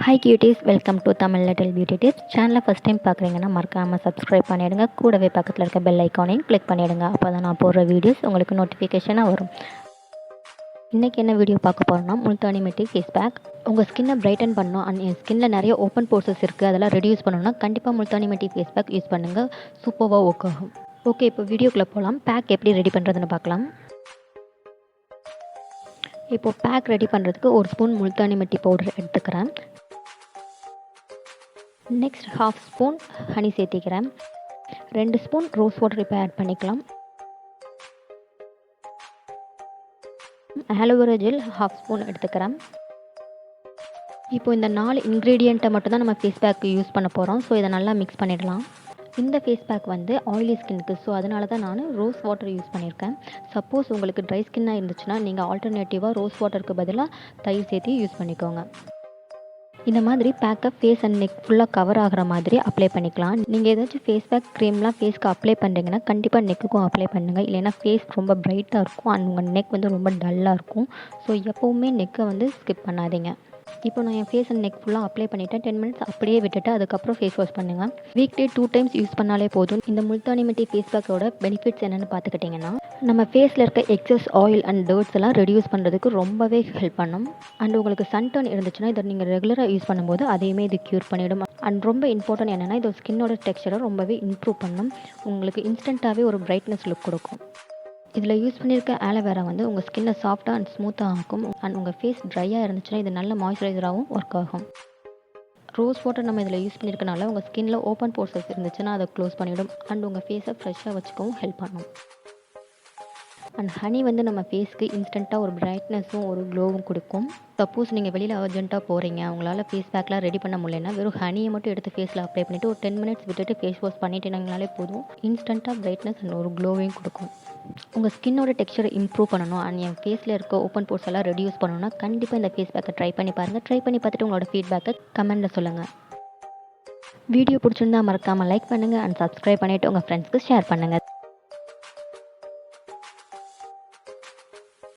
Hi cuties, welcome to Tamil little beauty tips. சேனலை first time பார்க்குறீங்கன்னா மறக்காமல் சப்ஸ்கிரைப் பண்ணிவிடுங்க. கூடவே பக்கத்தில் இருக்க பெல் ஐக்கானையும் கிளிக் பண்ணிவிடுங்க. அப்போ தான் நான் போடுற வீடியோஸ் உங்களுக்கு நோட்டிஃபிகேஷனாக வரும். இன்றைக்கி என்ன வீடியோ பார்க்க போகிறோம்னா, முல்தானி மிட்டி ஃபேஸ் பேக். உங்கள் ஸ்கின்னை பிரைட்டன் பண்ணணும் அண்ட் என் ஸ்கின்னில் நிறைய ஓப்பன் போர்சஸ் இருக்குது, அதெல்லாம் ரெடியூஸ் பண்ணணும்னா கண்டிப்பாக முல்தானி மிட்டி ஃபேஸ் பேக் யூஸ் பண்ணுங்கள். சூப்பராக ஒர்க் ஆகும். ஓகே, இப்போ வீடியோக்குள்ளே போகலாம். பேக் எப்படி ரெடி பண்ணுறதுன்னு பார்க்கலாம். இப்போது பேக் ரெடி பண்ணுறதுக்கு ஒரு ஸ்பூன் முல்தானி மிட்டி பவுடர் எடுத்துக்கிறேன். நெக்ஸ்ட் ஹாஃப் ஸ்பூன் ஹனி சேர்த்திக்கிறேன். 2 ஸ்பூன் ரோஸ் வாட்டர் இப்போ ஆட் பண்ணிக்கலாம். ஆலோவேரா ஜெல் ஹாஃப் ஸ்பூன் எடுத்துக்கிறேன். இப்போ இந்த 4 இன்க்ரீடியண்ட்டை மட்டும்தான் நம்ம ஃபேஸ் பேக்கு யூஸ் பண்ண போகிறோம். ஸோ இதை நல்லா மிக்ஸ் பண்ணிடலாம். இந்த ஃபேஸ் பேக் வந்து ஆயிலி ஸ்கின்னுக்கு, ஸோ அதனால தான் நான் ரோஸ் வாட்டர் யூஸ் பண்ணியிருக்கேன். சப்போஸ் உங்களுக்கு ட்ரை ஸ்கின்னாக இருந்துச்சுன்னா நீங்கள் ஆல்டர்னேட்டிவாக ரோஸ் வாட்டருக்கு பதிலாக தயிர் சேர்த்து யூஸ் பண்ணிக்கோங்க. இந்த மாதிரி பேக்கை ஃபேஸ் அண்ட் நெக் ஃபுல்லாக கவர் ஆகிற மாதிரி அப்ளை பண்ணிக்கலாம். நீங்கள் ஏதாச்சும் ஃபேஸ் பேக் க்ரீம்லாம் ஃபேஸ்க்கு அப்ளை பண்ணுறீங்கன்னா கண்டிப்பாக நெக்குக்கும் அப்ளை பண்ணுங்கள். இல்லைன்னா ஃபேஸ் ரொம்ப பிரைட்டாக இருக்கும் அண்ட் உங்கள் நெக் வந்து ரொம்ப டல்லாக இருக்கும். ஸோ எப்போவுமே நெக்கை வந்து ஸ்கிப் பண்ணாதீங்க. இப்போ நான் என் ஃபேஸ் அண்ட் நெக் ஃபுல்லாக அப்ளை பண்ணிவிட்டேன். 10 மினிட்ஸ் அப்படியே விட்டுட்டு அதுக்கப்புறம் ஃபேஸ் வாஷ் பண்ணுங்கள். வீக்லி 2 டைம்ஸ் யூஸ் பண்ணாலே போதும். இந்த முல்தானி மிட்டி ஃபேஸ் பேக்கோட பெனிஃபிட்ஸ் என்னென்னு பார்த்துக்கிட்டிங்கன்னா, நம்ம ஃபேஸில் இருக்க எக்ஸஸ் ஆயில் அண்ட் டர்ட்ஸ் எல்லாம் ரெடியூஸ் பண்ணுறதுக்கு ரொம்பவே ஹெல்ப் பண்ணும். அண்ட் உங்களுக்கு சன் டர்ன் இருந்துச்சுன்னா இதை நீங்கள் ரெகுலராக யூஸ் பண்ணும்போது அதையுமே இது க்யூர் பண்ணிவிடும். அண்ட் ரொம்ப இம்பார்ட்டன்ட் என்னென்னா, இது ஸ்கின்னோட டெக்ஸ்சரை ரொம்பவே இம்ப்ரூவ் பண்ணும். உங்களுக்கு இன்ஸ்டண்ட்டாகவே ஒரு பிரைட்னஸ் லுக் கொடுக்கும். இதில் யூஸ் பண்ணியிருக்க ஆலோவேரா வந்து உங்கள் ஸ்கின்னை சாஃப்டாக அண்ட் ஸ்மூத்தாக ஆக்கும். அண்ட் உங்கள் ஃபேஸ் ட்ரையாக இருந்துச்சுன்னா இது நல்ல மாய்ஸ்சரைசராகவும் ஒர்க் ஆகும். ரோஸ் வாட்டர் நம்ம இதில் யூஸ் பண்ணியிருக்கனால உங்கள் ஸ்கின்னில் ஓப்பன் போர்சஸ் இருந்துச்சுன்னா அதை க்ளோஸ் பண்ணிவிடும். அண்ட் உங்கள் ஃபேஸை ஃப்ரெஷ்ஷாக வச்சுக்கவும் ஹெல்ப் பண்ணும். அண்ட் ஹனி வந்து நம்ம ஃபேஸ்க்கு இன்ஸ்டண்ட்டாக ஒரு பிரைட்னஸும் ஒரு க்ளோவும் கொடுக்கும். சப்போஸ் நீங்கள் வெளியில் அர்ஜென்ட்டாக போகிறீங்க, உங்களால் ஃபேஸ் பேக்லாம் ரெடி பண்ண முடியலன்னா வெறும் ஹனியை மட்டும் எடுத்து ஃபேஸில் அப்ளை பண்ணிவிட்டு ஒரு 10 மினிட்ஸ் விட்டுட்டு ஃபேஸ் வாஷ் பண்ணிட்டீங்கனாலே போதும். இன்ஸ்டண்ட்டாக பிரைட்னஸ் அண்ட் ஒரு க்ளோவையும் கொடுக்கும். உங்கள் ஸ்கின்னோட டெக்ஸ்சரை இம்ப்ரூவ் பண்ணணும் அண்ட் என் ஃபேஸில் இருக்க ஓப்பன் போர்ஸ் எல்லாம் ரெடியூஸ் பண்ணணும்னா கண்டிப்பாக இந்த ஃபேஸ் பேக்கை ட்ரை பண்ணி பாருங்கள். ட்ரை பண்ணி பார்த்துட்டு உங்களோட ஃபீட்பேக்கை கமெண்ட்டில் சொல்லுங்கள். வீடியோ பிடிச்சிருந்தா மறக்காமல் லைக் பண்ணுங்கள் அண்ட் சப்ஸ்கிரைப் பண்ணிவிட்டு உங்கள் ஃப்ரெண்ட்ஸ்க்கு ஷேர் பண்ணுங்கள்.